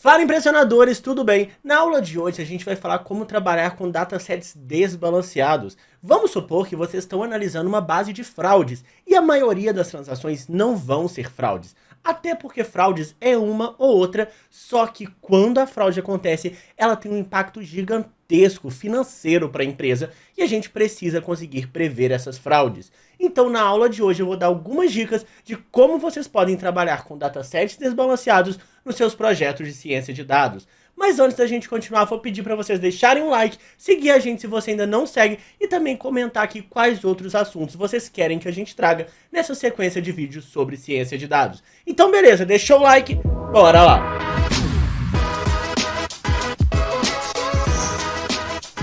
Fala, impressionadores, tudo bem? Na aula de hoje a gente vai falar como trabalhar com datasets desbalanceados. Vamos supor que vocês estão analisando uma base de fraudes e a maioria das transações não vão ser fraudes. Até porque fraudes é uma ou outra, só que quando a fraude acontece, ela tem um impacto gigantesco financeiro para a empresa e a gente precisa conseguir prever essas fraudes. Então, na aula de hoje eu vou dar algumas dicas de como vocês podem trabalhar com datasets desbalanceados nos seus projetos de ciência de dados. Mas antes da gente continuar, vou pedir para vocês deixarem um like, seguir a gente se você ainda não segue e também comentar aqui quais outros assuntos vocês querem que a gente traga nessa sequência de vídeos sobre ciência de dados. Então beleza, deixou o like, bora lá!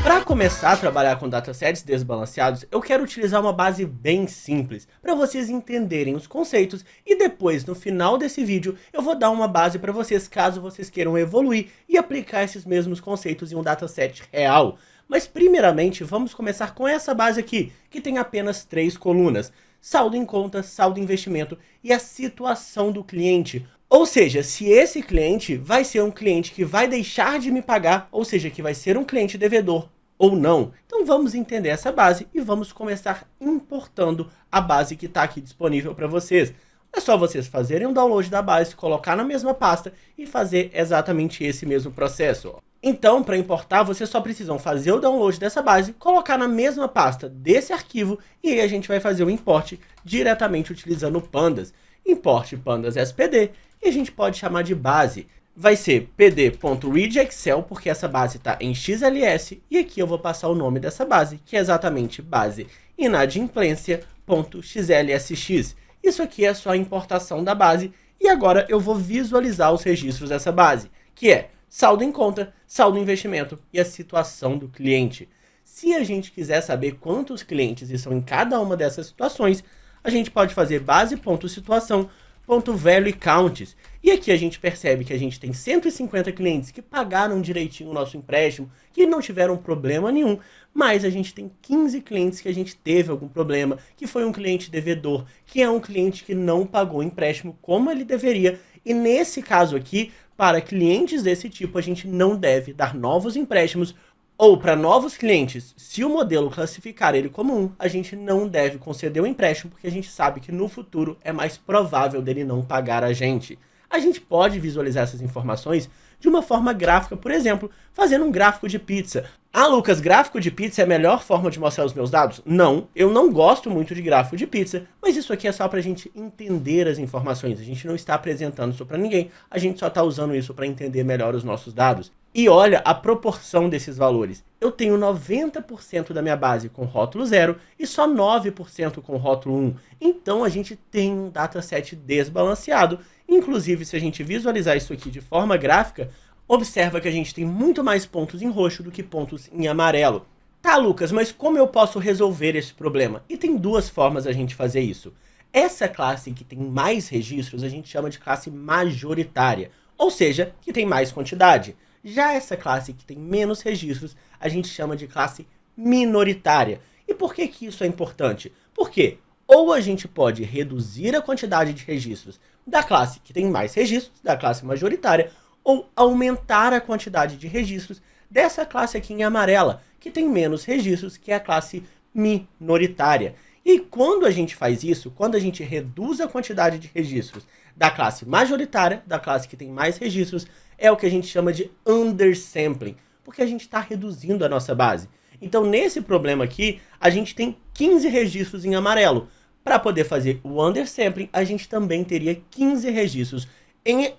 Para começar a trabalhar com datasets desbalanceados, eu quero utilizar uma base bem simples, para vocês entenderem os conceitos e depois, no final desse vídeo, eu vou dar uma base para vocês caso vocês queiram evoluir e aplicar esses mesmos conceitos em um dataset real. Mas primeiramente, vamos começar com essa base aqui, que tem apenas 3 colunas: saldo em conta, saldo em investimento e a situação do cliente. Ou seja, se esse cliente vai ser um cliente que vai deixar de me pagar, ou seja, que vai ser um cliente devedor ou não. Então vamos entender essa base e vamos começar importando a base que está aqui disponível para vocês. É só vocês fazerem um download da base, colocar na mesma pasta e fazer exatamente esse mesmo processo. Então, para importar, vocês só precisam fazer o download dessa base, colocar na mesma pasta desse arquivo e aí a gente vai fazer o import diretamente utilizando o pandas. Import pandas SPD e a gente pode chamar de base. Vai ser pd.readExcel, porque essa base está em XLS, e aqui eu vou passar o nome dessa base, que é exatamente base inadimplência.xlsx. Isso aqui é só a importação da base, e agora eu vou visualizar os registros dessa base, que é saldo em conta, saldo em investimento e a situação do cliente. Se a gente quiser saber quantos clientes estão em cada uma dessas situações, a gente pode fazer base.situação.valueCounts. E aqui a gente percebe que a gente tem 150 clientes que pagaram direitinho o nosso empréstimo, que não tiveram problema nenhum, mas a gente tem 15 clientes que a gente teve algum problema, que foi um cliente devedor, que é um cliente que não pagou o empréstimo como ele deveria. E nesse caso aqui, para clientes desse tipo, a gente não deve dar novos empréstimos, ou para novos clientes, se o modelo classificar ele como um, a gente não deve conceder o empréstimo, porque a gente sabe que no futuro é mais provável dele não pagar a gente. A gente pode visualizar essas informações de uma forma gráfica, por exemplo, fazendo um gráfico de pizza. Ah, Lucas, gráfico de pizza é a melhor forma de mostrar os meus dados? Não, eu não gosto muito de gráfico de pizza, mas isso aqui é só para a gente entender as informações. A gente não está apresentando isso para ninguém, a gente só está usando isso para entender melhor os nossos dados. E olha a proporção desses valores. Eu tenho 90% da minha base com rótulo 0 e só 9% com rótulo 1. Então a gente tem um dataset desbalanceado. Inclusive, se a gente visualizar isso aqui de forma gráfica, observa que a gente tem muito mais pontos em roxo do que pontos em amarelo. Tá, Lucas, mas como eu posso resolver esse problema? E tem duas formas a gente fazer isso. Essa classe que tem mais registros a gente chama de classe majoritária, ou seja, que tem mais quantidade. Já essa classe que tem menos registros, a gente chama de classe minoritária. E por que que isso é importante? Porque ou a gente pode reduzir a quantidade de registros da classe que tem mais registros, da classe majoritária, ou aumentar a quantidade de registros dessa classe aqui em amarela, que tem menos registros, que é a classe minoritária. E quando a gente faz isso, quando a gente reduz a quantidade de registros da classe majoritária, da classe que tem mais registros, é o que a gente chama de undersampling, porque a gente está reduzindo a nossa base. Então, nesse problema aqui, a gente tem 15 registros em amarelo. Para poder fazer o undersampling, a gente também teria 15 registros em...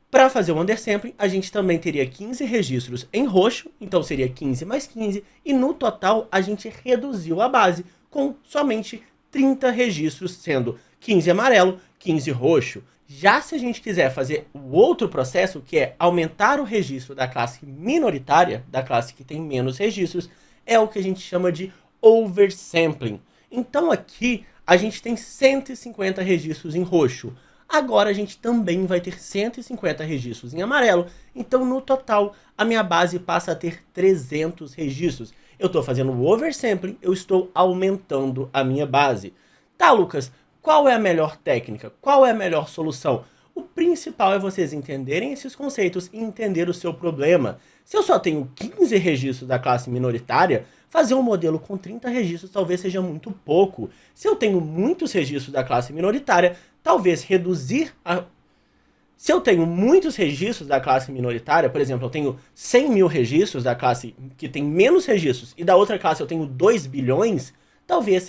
Para fazer o undersampling, a gente também teria 15 registros em roxo, então seria 15 mais 15, e no total a gente reduziu a base com somente 30 registros, sendo 15 amarelo, 15 roxo. Já se a gente quiser fazer o outro processo, que é aumentar o registro da classe minoritária, da classe que tem menos registros, é o que a gente chama de oversampling. Então aqui a gente tem 150 registros em roxo. Agora a gente também vai ter 150 registros em amarelo, então no total a minha base passa a ter 300 registros. Eu estou fazendo o oversampling, eu estou aumentando a minha base. Tá, Lucas, qual é a melhor técnica? Qual é a melhor solução? O principal é vocês entenderem esses conceitos e entender o seu problema. Se eu só tenho 15 registros da classe minoritária, fazer um modelo com 30 registros talvez seja muito pouco. Se eu tenho muitos registros da classe minoritária, talvez reduzir a... Se eu tenho muitos registros da classe minoritária, por exemplo, eu tenho 100 mil registros da classe que tem menos registros e da outra classe eu tenho 2 bilhões, talvez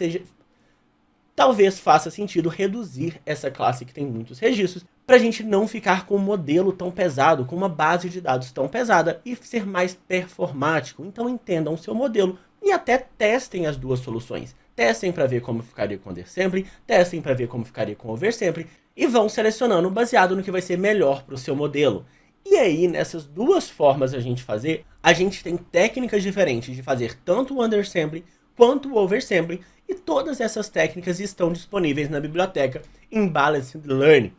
faça sentido reduzir essa classe que tem muitos registros para a gente não ficar com um modelo tão pesado, com uma base de dados tão pesada e ser mais performático. Então entendam o seu modelo e até testem as duas soluções. Testem para ver como ficaria com undersampling, testem para ver como ficaria com oversampling e vão selecionando baseado no que vai ser melhor para o seu modelo. E aí, nessas duas formas a gente tem técnicas diferentes de fazer tanto o undersampling quanto o oversampling, e todas essas técnicas estão disponíveis na biblioteca Imbalanced Learning,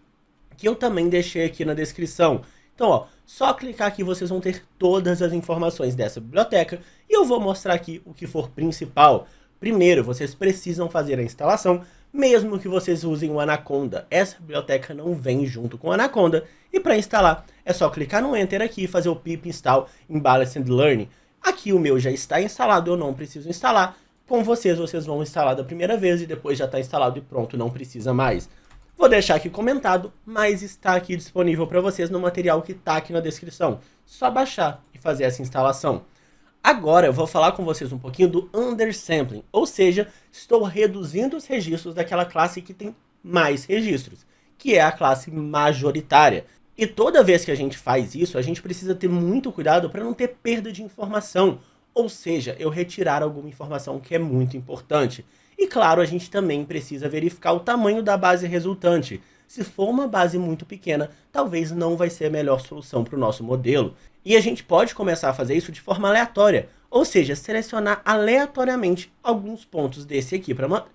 que eu também deixei aqui na descrição. Então, ó, só clicar aqui vocês vão ter todas as informações dessa biblioteca, e eu vou mostrar aqui o que for principal. Primeiro, vocês precisam fazer a instalação, mesmo que vocês usem o Anaconda. Essa biblioteca não vem junto com o Anaconda, e para instalar é só clicar no Enter aqui e fazer o pip install Imbalanced Learning. Aqui o meu já está instalado, eu não preciso instalar. Com vocês vão instalar da primeira vez e depois já está instalado e pronto, não precisa mais. Vou deixar aqui comentado, mas está aqui disponível para vocês no material que está aqui na descrição. Só baixar e fazer essa instalação. Agora eu vou falar com vocês um pouquinho do undersampling, ou seja, estou reduzindo os registros daquela classe que tem mais registros, que é a classe majoritária. E toda vez que a gente faz isso, a gente precisa ter muito cuidado para não ter perda de informação, ou seja, eu retirar alguma informação que é muito importante. E claro, a gente também precisa verificar o tamanho da base resultante. Se for uma base muito pequena, talvez não vai ser a melhor solução para o nosso modelo. E a gente pode começar a fazer isso de forma aleatória, ou seja, selecionar aleatoriamente alguns pontos desse aqui para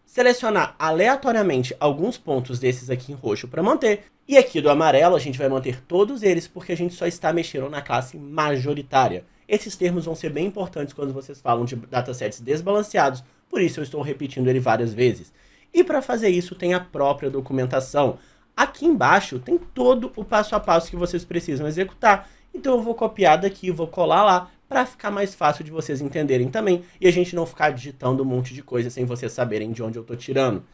selecionar aleatoriamente alguns pontos desses aqui em roxo para manter, e aqui do amarelo a gente vai manter todos eles porque a gente só está mexendo na classe majoritária. Esses termos vão ser bem importantes quando vocês falam de datasets desbalanceados, por isso eu estou repetindo ele várias vezes. E para fazer isso tem a própria documentação. Aqui embaixo tem todo o passo a passo que vocês precisam executar, então eu vou copiar daqui, vou colar lá, para ficar mais fácil de vocês entenderem também, e a gente não ficar digitando um monte de coisa sem vocês saberem de onde eu estou tirando.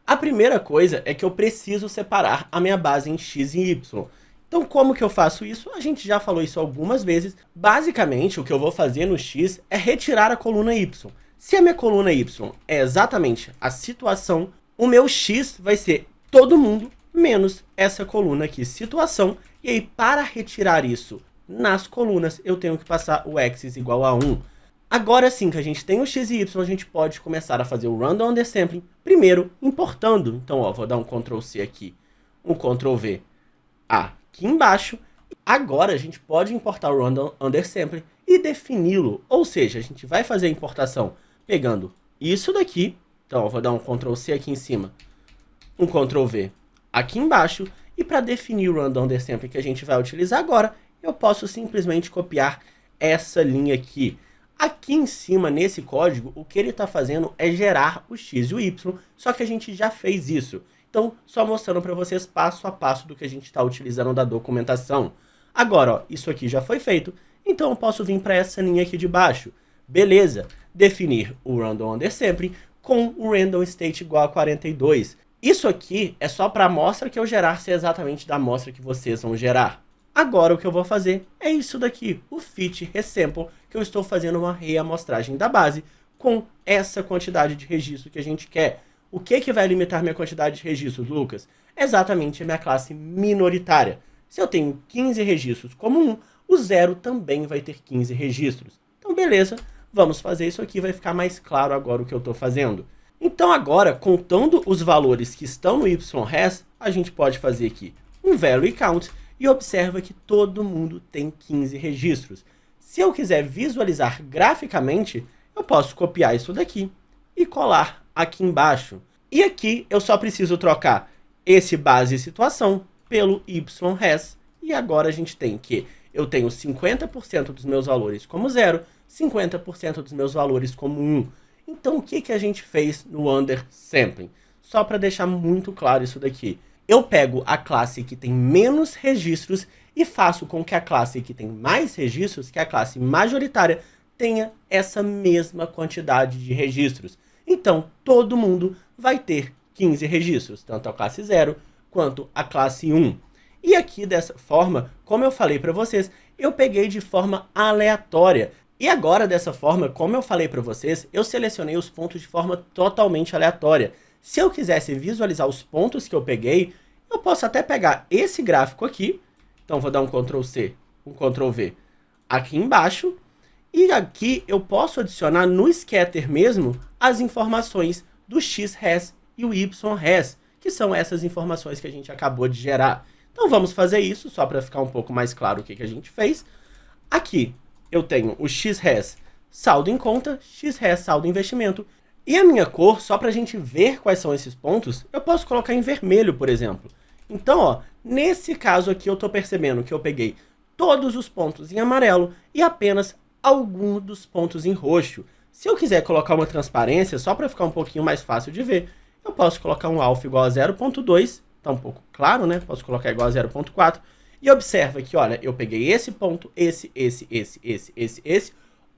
A primeira coisa é que eu preciso separar a minha base em X e Y. Então como que eu faço isso? A gente já falou isso algumas vezes. Basicamente o que eu vou fazer no X é retirar a coluna Y. Se a minha coluna Y é exatamente a situação, o meu X vai ser todo mundo menos essa coluna aqui, situação. E aí para retirar isso nas colunas eu tenho que passar o X igual a 1. Agora sim que a gente tem o X e Y, a gente pode começar a fazer o Random Undersampling, primeiro importando. Então ó, vou dar um Ctrl C aqui, um Ctrl V aqui embaixo. Agora a gente pode importar o Random Undersampling e defini-lo. Ou seja, a gente vai fazer a importação pegando isso daqui. Então, eu vou dar um Ctrl C aqui em cima, um Ctrl V aqui embaixo. E para definir o Random Undersampling que a gente vai utilizar agora, eu posso simplesmente copiar essa linha aqui. Aqui em cima, nesse código, o que ele está fazendo é gerar o X e o Y, só que a gente já fez isso. Então, só mostrando para vocês passo a passo do que a gente está utilizando da documentação. Agora, ó, isso aqui já foi feito, então eu posso vir para essa linha aqui de baixo. Beleza, definir o Random Undersampling com o Random State igual a 42. Isso aqui é só para a amostra que eu gerar ser exatamente da amostra que vocês vão gerar. Agora o que eu vou fazer é isso daqui, o Fit Resample, que eu estou fazendo uma reamostragem da base com essa quantidade de registro que a gente quer. O que vai limitar minha quantidade de registros, Lucas? Exatamente a minha classe minoritária. Se eu tenho 15 registros como 1, o 0 também vai ter 15 registros. Então beleza, vamos fazer isso aqui, vai ficar mais claro agora o que eu estou fazendo. Então agora, contando os valores que estão no YRES, a gente pode fazer aqui um Value Count e observa que todo mundo tem 15 registros. Se eu quiser visualizar graficamente, eu posso copiar isso daqui e colar aqui embaixo. E aqui eu só preciso trocar esse base situação pelo YRES. E agora a gente tem que eu tenho 50% dos meus valores como 0, 50% dos meus valores como 1. Então o que a gente fez no Undersampling? Só para deixar muito claro isso daqui. eu pego a classe que tem menos registros e faço com que a classe que tem mais registros, que é a classe majoritária, tenha essa mesma quantidade de registros. Então, todo mundo vai ter 15 registros, tanto a classe 0 quanto a classe 1. E aqui, dessa forma, como eu falei para vocês, eu peguei de forma aleatória. E agora, dessa forma, como eu falei para vocês, eu selecionei os pontos de forma totalmente aleatória. Se eu quisesse visualizar os pontos que eu peguei, eu posso até pegar esse gráfico aqui. Então, vou dar um Ctrl+C, um Ctrl+V aqui embaixo. E aqui eu posso adicionar no scatter mesmo as informações do XRES e o YRES, que são essas informações que a gente acabou de gerar. Então vamos fazer isso, só para ficar um pouco mais claro o que a gente fez. Aqui eu tenho o XRES saldo em conta, XRES saldo em investimento. E a minha cor, só para a gente ver quais são esses pontos, eu posso colocar em vermelho, por exemplo. Então, ó, nesse caso aqui eu estou percebendo que eu peguei todos os pontos em amarelo e apenas alguns dos pontos em roxo. Se eu quiser colocar uma transparência, só para ficar um pouquinho mais fácil de ver, eu posso colocar um alpha igual a 0.2, tá um pouco claro, né? Posso colocar igual a 0.4, e observa que, olha, eu peguei esse ponto, esse,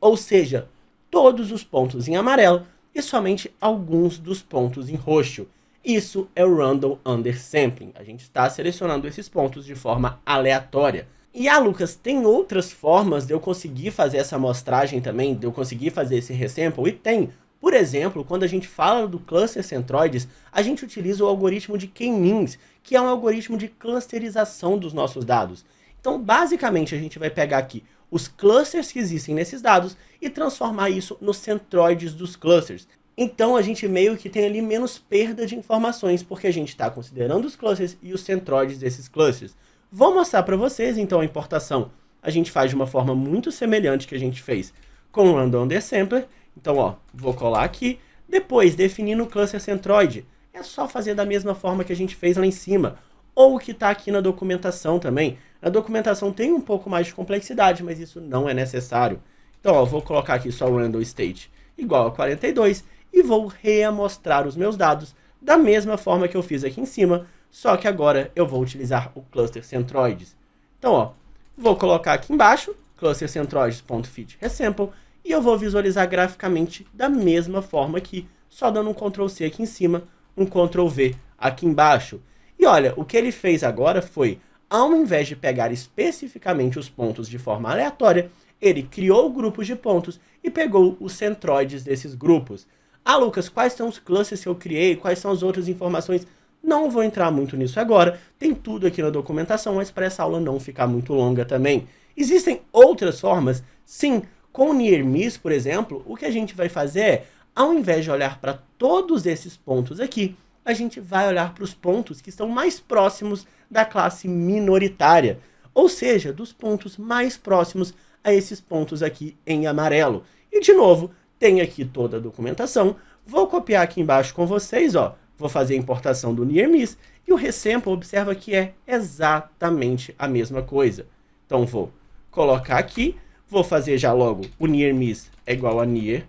ou seja, todos os pontos em amarelo e somente alguns dos pontos em roxo. Isso é o Random Undersampling. A gente está selecionando esses pontos de forma aleatória. E Lucas, tem outras formas de eu conseguir fazer essa amostragem também, de eu conseguir fazer esse resample? E tem. Por exemplo, quando a gente fala do cluster centroides, a gente utiliza o algoritmo de K-means, que é um algoritmo de clusterização dos nossos dados. Então, basicamente, a gente vai pegar aqui os clusters que existem nesses dados e transformar isso nos centroides dos clusters. Então, a gente meio que tem ali menos perda de informações, porque a gente está considerando os clusters e os centroides desses clusters. Vou mostrar para vocês, então, a importação. A gente faz de uma forma muito semelhante que a gente fez com o Random Undersampler. Então, ó, vou colar aqui. Depois, definindo o cluster centroide. É só fazer da mesma forma que a gente fez lá em cima. Ou o que está aqui na documentação também. Na documentação tem um pouco mais de complexidade, mas isso não é necessário. Então, ó, vou colocar aqui só o random state igual a 42 e vou reamostrar os meus dados da mesma forma que eu fiz aqui em cima, só que agora eu vou utilizar o cluster centroides. Então, ó, vou colocar aqui embaixo, cluster centroides.fit resample, e eu vou visualizar graficamente da mesma forma aqui, só dando um Ctrl+C aqui em cima, um Ctrl+V aqui embaixo. E olha, o que ele fez agora foi, ao invés de pegar especificamente os pontos de forma aleatória, ele criou grupos de pontos e pegou os centroides desses grupos. Ah, Lucas, quais são os clusters que eu criei? Quais são as outras informações? Não vou entrar muito nisso agora, tem tudo aqui na documentação, mas para essa aula não ficar muito longa também. Existem outras formas? Sim, com o Near Miss, por exemplo, o que a gente vai fazer é, ao invés de olhar para todos esses pontos aqui, a gente vai olhar para os pontos que estão mais próximos da classe minoritária, ou seja, dos pontos mais próximos a esses pontos aqui em amarelo. E de novo, tem aqui toda a documentação, vou copiar aqui embaixo com vocês, ó, vou fazer a importação do Near Miss, e o resample, observa que é exatamente a mesma coisa. Então vou colocar aqui, vou fazer já logo o Near Miss é igual a Near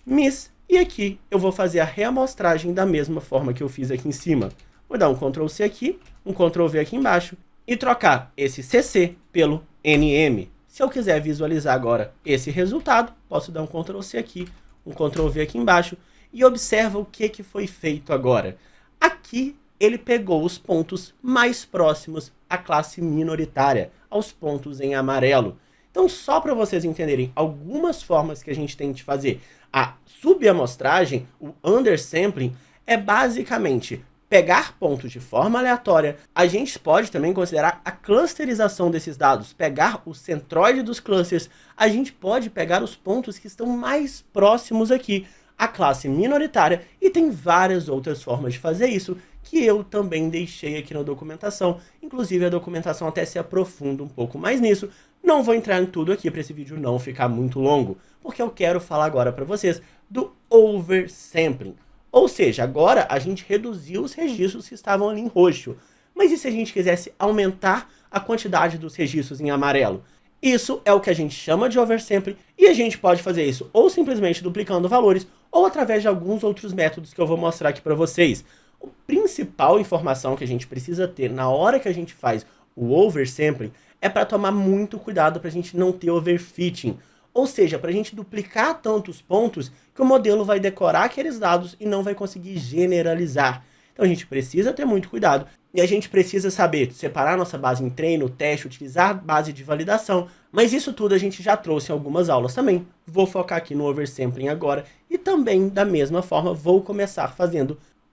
Miss, e aqui eu vou fazer a reamostragem da mesma forma que eu fiz aqui em cima. Vou dar um Ctrl+C aqui, um Ctrl+V aqui embaixo, e trocar esse CC pelo NM. Se eu quiser visualizar agora esse resultado, posso dar um Ctrl+C aqui, um Ctrl+V aqui embaixo, e observa o que foi feito agora. Aqui ele pegou os pontos mais próximos à classe minoritária, aos pontos em amarelo. Então, só para vocês entenderem algumas formas que a gente tem de fazer a subamostragem, o undersampling, é basicamente pegar pontos de forma aleatória. A gente pode também considerar a clusterização desses dados, pegar o centroide dos clusters, a gente pode pegar os pontos que estão mais próximos aqui à classe minoritária, e tem várias outras formas de fazer isso, que eu também deixei aqui na documentação, inclusive a documentação até se aprofunda um pouco mais nisso. Não vou entrar em tudo aqui para esse vídeo não ficar muito longo, porque eu quero falar agora para vocês do oversampling. Ou seja, agora a gente reduziu os registros que estavam ali em roxo. Mas e se a gente quisesse aumentar a quantidade dos registros em amarelo? Isso é o que a gente chama de oversampling, e a gente pode fazer isso ou simplesmente duplicando valores, ou através de alguns outros métodos que eu vou mostrar aqui para vocês. A principal informação que a gente precisa ter na hora que a gente faz o oversampling é para tomar muito cuidado para a gente não ter overfitting. Ou seja, para a gente duplicar tantos pontos que o modelo vai decorar aqueles dados e não vai conseguir generalizar. Então a gente precisa ter muito cuidado e a gente precisa saber separar nossa base em treino, teste, utilizar base de validação, mas isso tudo a gente já trouxe em algumas aulas também. Vou focar aqui no oversampling agora e também, da mesma forma, vou começar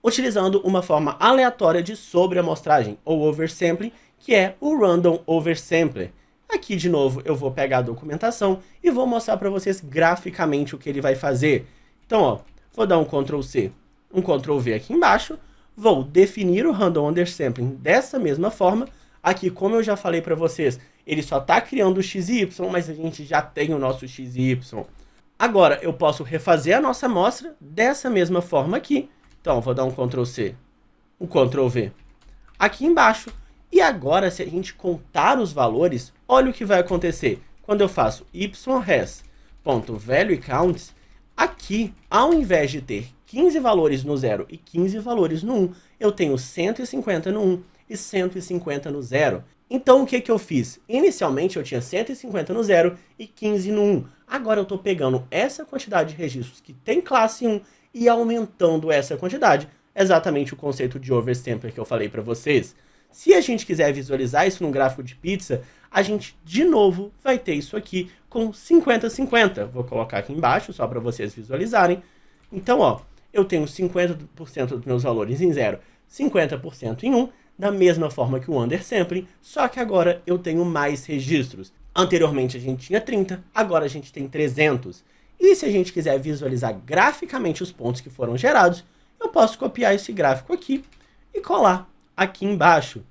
utilizando uma forma aleatória de sobreamostragem, ou oversampling, que é o Random Oversampler. Aqui, de novo, eu vou pegar a documentação e vou mostrar para vocês graficamente o que ele vai fazer. Então, ó, vou dar um Ctrl C, um Ctrl V aqui embaixo, vou definir o Random Undersampling dessa mesma forma. Aqui, como eu já falei para vocês, ele só está criando o x e y, mas a gente já tem o nosso x e y. Agora, eu posso refazer a nossa amostra dessa mesma forma aqui. Então, vou dar um Ctrl C, um Ctrl V aqui embaixo. E agora, se a gente contar os valores, olha o que vai acontecer. Quando eu faço yres.valueCounts, aqui, ao invés de ter 15 valores no 0 e 15 valores no 1, eu tenho 150 no 1 e 150 no 0. Então, o que eu fiz? Inicialmente, eu tinha 150 no 0 e 15 no 1. Agora, eu estou pegando essa quantidade de registros que tem classe 1 e aumentando essa quantidade. Exatamente o conceito de oversampler que eu falei para vocês. Se a gente quiser visualizar isso num gráfico de pizza, a gente, de novo, vai ter isso aqui com 50-50. Vou colocar aqui embaixo, só para vocês visualizarem. Então, ó, eu tenho 50% dos meus valores em 0, 50% em 1, da mesma forma que o undersampling, só que agora eu tenho mais registros. Anteriormente a gente tinha 30, agora a gente tem 300. E se a gente quiser visualizar graficamente os pontos que foram gerados, eu posso copiar esse gráfico aqui e colar aqui embaixo.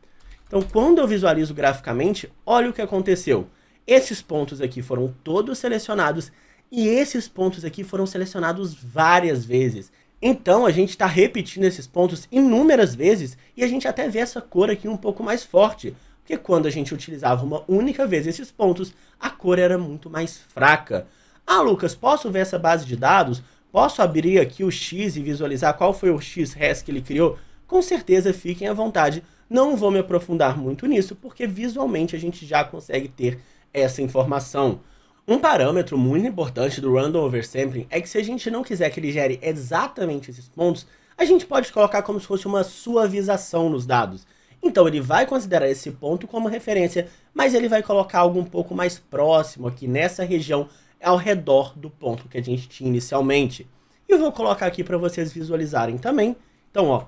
Então, quando eu visualizo graficamente, olha o que aconteceu. Esses pontos aqui foram todos selecionados e esses pontos aqui foram selecionados várias vezes. Então, a gente está repetindo esses pontos inúmeras vezes e a gente até vê essa cor aqui um pouco mais forte, porque quando a gente utilizava uma única vez esses pontos, a cor era muito mais fraca. Ah, Lucas, posso ver essa base de dados? Posso abrir aqui o X e visualizar qual foi o X-Res que ele criou? Com certeza, fiquem à vontade. Não vou me aprofundar muito nisso, porque visualmente a gente já consegue ter essa informação. Um parâmetro muito importante do Random Oversampling é que se a gente não quiser que ele gere exatamente esses pontos, a gente pode colocar como se fosse uma suavização nos dados. Então ele vai considerar esse ponto como referência, mas ele vai colocar algo um pouco mais próximo aqui nessa região, ao redor do ponto que a gente tinha inicialmente. E eu vou colocar aqui para vocês visualizarem também. Então, ó,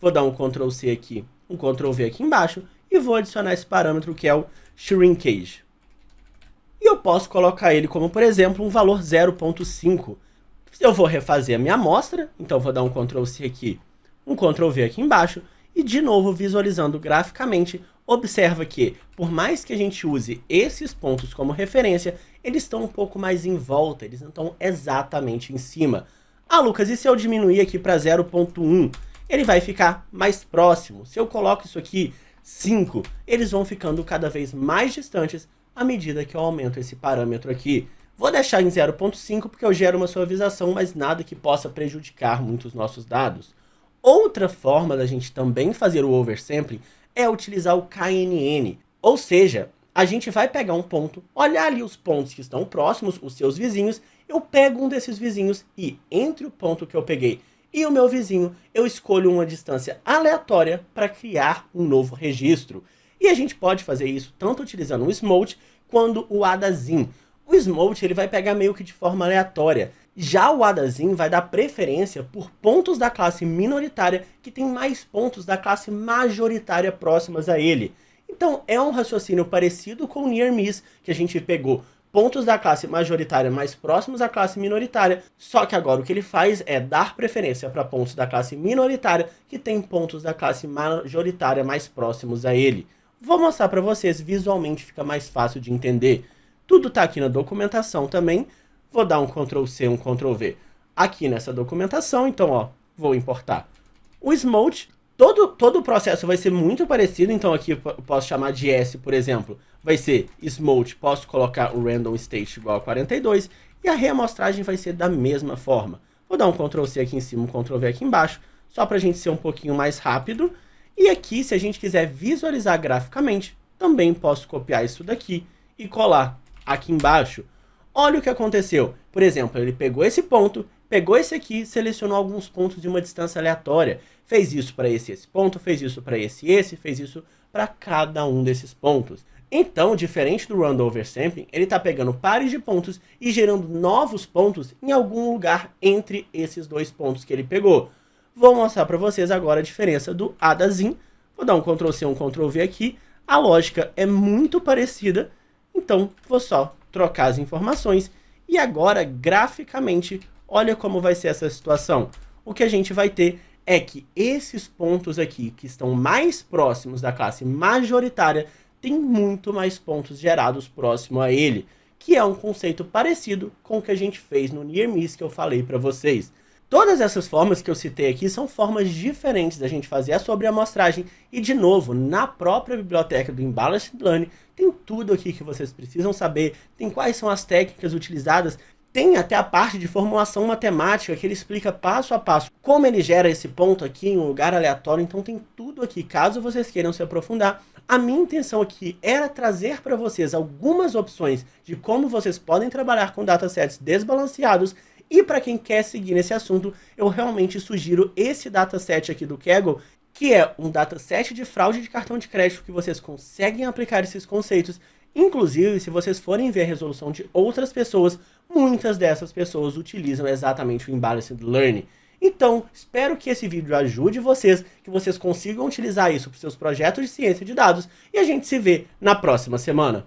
vou dar um Ctrl C aqui, um Ctrl V aqui embaixo e vou adicionar esse parâmetro que é o Shrinkage. E eu posso colocar ele como, por exemplo, um valor 0.5. Eu vou refazer a minha amostra, então vou dar um Ctrl C aqui, um Ctrl V aqui embaixo e de novo visualizando graficamente, observa que por mais que a gente use esses pontos como referência, eles estão um pouco mais em volta, eles não estão exatamente em cima. Ah, Lucas, e se eu diminuir aqui para 0.1? Ele vai ficar mais próximo. Se eu coloco isso aqui 5, eles vão ficando cada vez mais distantes à medida que eu aumento esse parâmetro aqui. Vou deixar em 0.5 porque eu gero uma suavização, mas nada que possa prejudicar muito os nossos dados. Outra forma da gente também fazer o oversampling é utilizar o KNN. Ou seja, a gente vai pegar um ponto, olhar ali os pontos que estão próximos, os seus vizinhos, eu pego um desses vizinhos e entre o ponto que eu peguei e o meu vizinho, eu escolho uma distância aleatória para criar um novo registro. E a gente pode fazer isso tanto utilizando o Smote quanto o AdaZin. O Smote ele vai pegar meio que de forma aleatória. Já o AdaZin vai dar preferência por pontos da classe minoritária que tem mais pontos da classe majoritária próximas a ele. Então é um raciocínio parecido com o Near Miss, que a gente pegou pontos da classe majoritária mais próximos à classe minoritária, só que agora o que ele faz é dar preferência para pontos da classe minoritária que tem pontos da classe majoritária mais próximos a ele. Vou mostrar para vocês, visualmente fica mais fácil de entender. Tudo está aqui na documentação também. Vou dar um Ctrl C, um Ctrl V aqui nessa documentação. Então, ó, vou importar o Smote. Todo o processo vai ser muito parecido. Então, aqui eu posso chamar de S, por exemplo. Vai ser Smote, posso colocar o Random State igual a 42. E a reamostragem vai ser da mesma forma. Vou dar um Ctrl C aqui em cima, um Ctrl V aqui embaixo. só para a gente ser um pouquinho mais rápido. E aqui, se a gente quiser visualizar graficamente, também posso copiar isso daqui e colar aqui embaixo. Olha o que aconteceu. Por exemplo, ele pegou esse ponto, pegou esse aqui, selecionou alguns pontos de uma distância aleatória. Fez isso para esse ponto, fez isso para esse, fez isso para cada um desses pontos. Então, diferente do Random Oversampling, ele está pegando pares de pontos e gerando novos pontos em algum lugar entre esses dois pontos que ele pegou. Vou mostrar para vocês agora a diferença do ADAZIN. Vou dar um Ctrl C, um Ctrl V aqui. A lógica é muito parecida, então vou só trocar as informações. E agora, graficamente, olha como vai ser essa situação. O que a gente vai ter é que esses pontos aqui, que estão mais próximos da classe majoritária, tem muito mais pontos gerados próximo a ele, que é um conceito parecido com o que a gente fez no Near Miss que eu falei para vocês. Todas essas formas que eu citei aqui são formas diferentes da gente fazer a sobreamostragem e, de novo, na própria biblioteca do Imbalanced Learning tem tudo aqui que vocês precisam saber, tem quais são as técnicas utilizadas, tem até a parte de formulação matemática que ele explica passo a passo como ele gera esse ponto aqui em um lugar aleatório, então tem tudo aqui, caso vocês queiram se aprofundar. A minha intenção aqui era trazer para vocês algumas opções de como vocês podem trabalhar com datasets desbalanceados. E para quem quer seguir nesse assunto, eu realmente sugiro esse dataset aqui do Kaggle, que é um dataset de fraude de cartão de crédito que vocês conseguem aplicar esses conceitos. Inclusive, se vocês forem ver a resolução de outras pessoas, muitas dessas pessoas utilizam exatamente o Imbalanced Learning. Então, espero que esse vídeo ajude vocês, que vocês consigam utilizar isso para os seus projetos de ciência de dados, e a gente se vê na próxima semana.